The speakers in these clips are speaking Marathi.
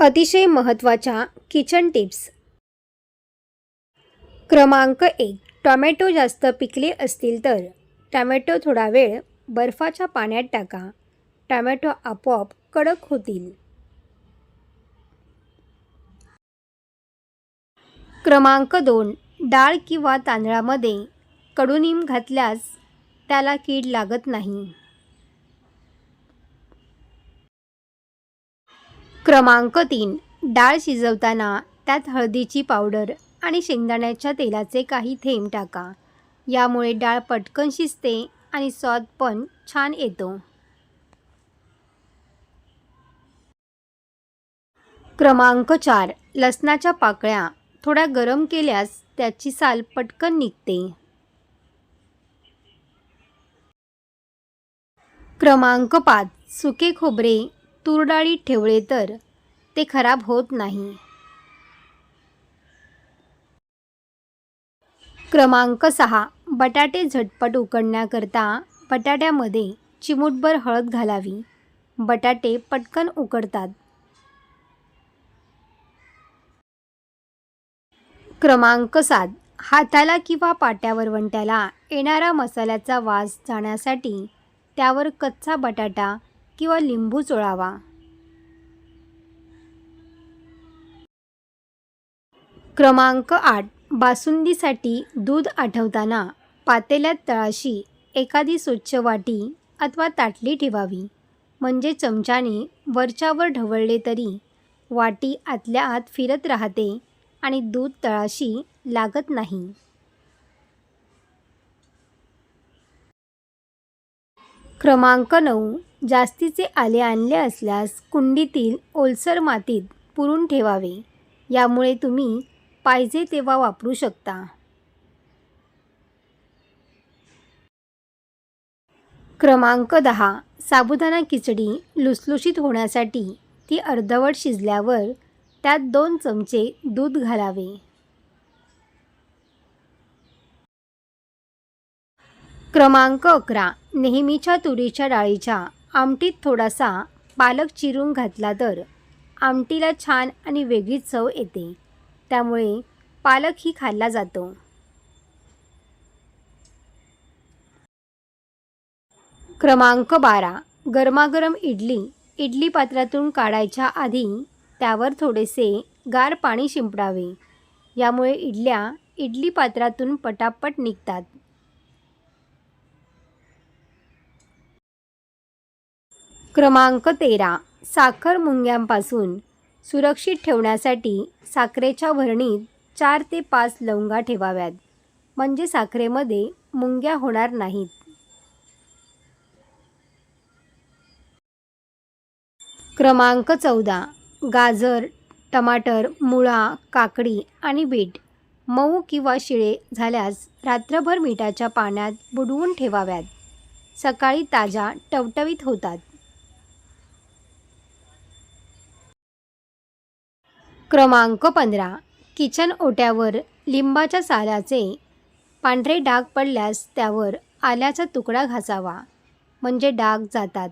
अतिशय महत्त्वाच्या किचन टिप्स. क्रमांक 1. टोमॅटो जास्त पिकले असतील तर टोमॅटो थोडा वेळ बर्फाच्या पाण्यात टाका. टोमॅटो आपोआप कडक होतील. क्रमांक 2. डाळ किंवा तांदळामध्ये कडुनिंब घातल्यास त्याला कीड लागत नाही. क्रमांक 3. डाळ शिजवताना त्यात हळदीची पावडर आणि शेंगदाण्याच्या तेलाचे काही थेंब टाका. यामुळे डाळ पटकन शिजते आणि स्वाद पण छान येतो. क्रमांक 4. लसणाच्या पाकळ्या थोड्या गरम केल्यास त्याची साल पटकन निघते. क्रमांक 5. सुके खोबरे तूर डाळीत ठेवले तर ते खराब होत नाही. क्रमांक 6. बटाटे झटपट उकडण्याकरता बटाट्यामध्ये चिमूटभर हळद घालावी. बटाटे पटकन उकडतात. क्रमांक 7. हाताला किंवा पाट्यावर वंट्याला येणारा मसाल्याचा वास जाण्यासाठी त्यावर कच्चा बटाटा किंवा लिंबू चोळावा. क्रमांक 8. बासुंदीसाठी दूध आटवताना पातेल्यात तळाशी एखादी स्वच्छ वाटी अथवा ताटली ठेवावी. म्हणजे चमच्याने वरच्यावर ढवळले तरी वाटी आतल्या आत फिरत राहते आणि दूध तळाशी लागत नाही. क्रमांक 9. जास्तीचे आले आणले असल्यास कुंडीतील ओलसर मातीत पुरून ठेवावे. यामुळे तुम्ही पाहिजे तेव्हा वापरू शकता. क्रमांक 10. साबुदाणा खिचडी लुसलुशीत होण्यासाठी ती अर्धवट शिजल्यावर त्यात 2 चमचे दूध घालावे. क्रमांक 11. नेहमीच्या तुरीच्या डाळीच्या आमटीत थोडासा पालक चिरून घातला तर आमटीला छान आणि वेगळी चव येते. त्यामुळे पालकही खाल्ला जातो. क्रमांक 12. गरमागरम इडली पात्रातून काढायच्या आधी त्यावर थोडेसे गार पाणी शिंपडावे. यामुळे इडल्या इडली पात्रातून पटापट निघतात. क्रमांक 13. साखर मुंग्यांपासून सुरक्षित ठेवण्यासाठी साखरेच्या भरणीत 4 ते 5 लवंगा ठेवाव्यात. म्हणजे साखरेमध्ये मुंग्या होणार नाहीत. क्रमांक 14. गाजर, टमाटर, मुळा, काकडी आणि बीट मऊ किंवा शिळे झाल्यास रात्रभर मिठाच्या पाण्यात बुडवून ठेवाव्यात. सकाळी ताज्या टवटवीत होतात. क्रमांक 15. किचन ओट्यावर लिंबाच्या सालाचे पांढरे डाग पडल्यास त्यावर आल्याचा तुकडा घासावा. म्हणजे डाग जातात.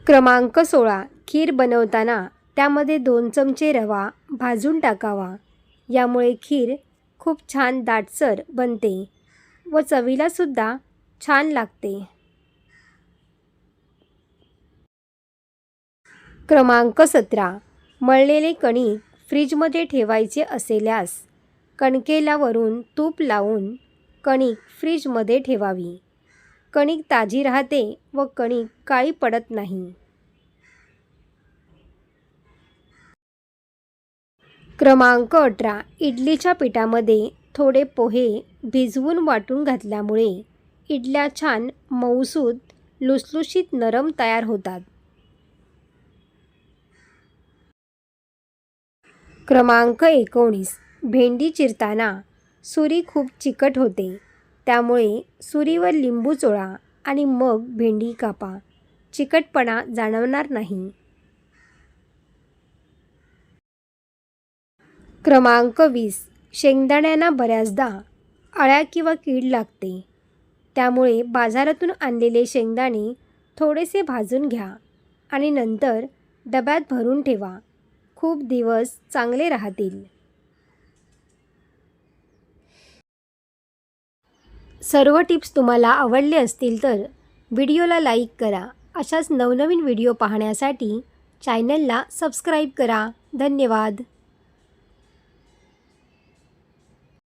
क्रमांक 16. खीर बनवताना त्यामध्ये 2 चमचे रवा भाजून टाकावा. यामुळे खीर खूप छान दाटसर बनते व चवीलासुद्धा छान लागते. क्रमांक 17. मळलेले कणिक फ्रीजमध्ये ठेवायचे असल्यास कणकेला वरून तूप लावून कणिक फ्रीजमध्ये ठेवावी. कणिक ताजी राहते व कणिक काळी पडत नाही. क्रमांक 18. इडलीच्या पिठामध्ये थोडे पोहे भिजवून वाटून घातल्यामुळे इडल्या छान मऊसूत लुसलुशीत नरम तयार होतात. क्रमांक 19. भेंडी चिरताना सुरी खूप चिकट होते. त्यामुळे सुरीवर लिंबू चोळा आणि मग भेंडी कापा. चिकटपणा जाणवणार नाही. क्रमांक 20. शेंगदाण्यांना बऱ्याचदा अळ्या किंवा कीड लागते. त्यामुळे बाजारातून आणलेले शेंगदाणे थोडेसे भाजून घ्या आणि नंतर डब्यात भरून ठेवा. खूप दिवस चांगले राहतील. सर्व टिप्स तुम्हाला आवडले असतील तर व्हिडिओला लाईक करा. अशाच नवनवीन व्हिडिओ पाहण्यासाठी चॅनलला सबस्क्राईब करा. धन्यवाद.